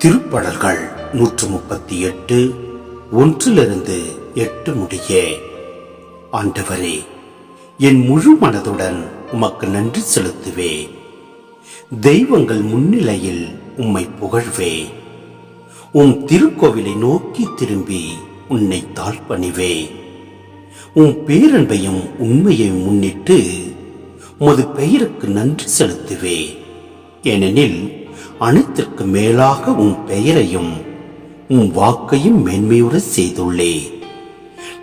திருப்பாடல்கள் 138 1 8 முடிய. ஆண்டவரே, என் முழு மனதுடன் உமக்கு நன்றி செலுத்துவே. தெய்வங்கள் முன்னிலையில் உம்மை புகழ்வே. உம் திருக்கோவிலை நோக்கி திரும்பி உன்னை தாழ்பணிவே. உம் பேரன்பையும் உண்மையையும் முன்னிட்டு உமது பெயருக்கு நன்றி செலுத்துவே. ஏனெனில் அனைத்திற்கு மேலாக உன் பெயரையும் உன் வாக்கையும் மேன்மையுற செய்துள்ளே.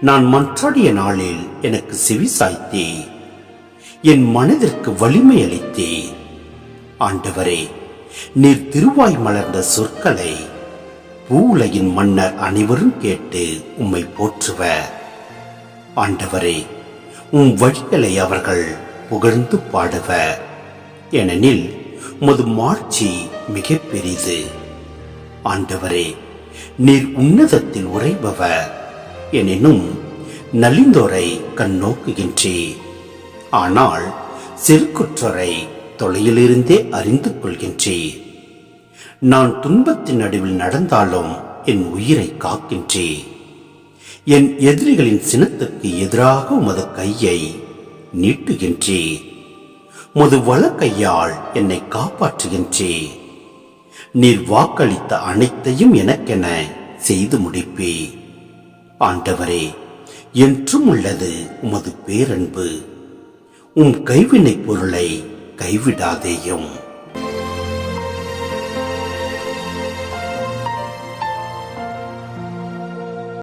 நான் மன்றாடிய நாளில் எனக்கு செவி சாய்த்தே, என் மனதிற்கு வலிமை அளித்தே. ஆண்டவரே, நீர் திருவாய் மலர்ந்த சொற்களை பூவுலகின் மன்னர் அனைவரும் கேட்டு உம்மை போற்றுவர். ஆண்டவரே, உம் வழிகளை அவர்கள் புகழ்ந்து பாடுவர். ஏனெனில் உமது மாட்சி மிக பெரிது. ஆண்டவரே, நீர் உன்னதத்தில் உறைபவர். எனினும் நலிந்தோரை கண்ணோக்குகின்றே. ஆனால் செருக்குற்றோரை தொலையிலிருந்தே அறிந்து கொள்கின்றே. நான் துன்பத்தின் நடுவில் நடந்தாலும் என் உயிரை காக்கின்றே. என் எதிரிகளின் சினத்துக்கு எதிராக உமது கையை நீட்டுகின்றே. உமது வலக்கையால் என்னை காப்பாற்றுகின்றே. நீர் வாக்களித்த அனைத்தையும் எனக்கென செய்து முடிப்பே. ஆண்டவரே, என்றும் உள்ளது உமது பேரன்பு. உம் கைவினை பொருளை கைவிடாதேயும்.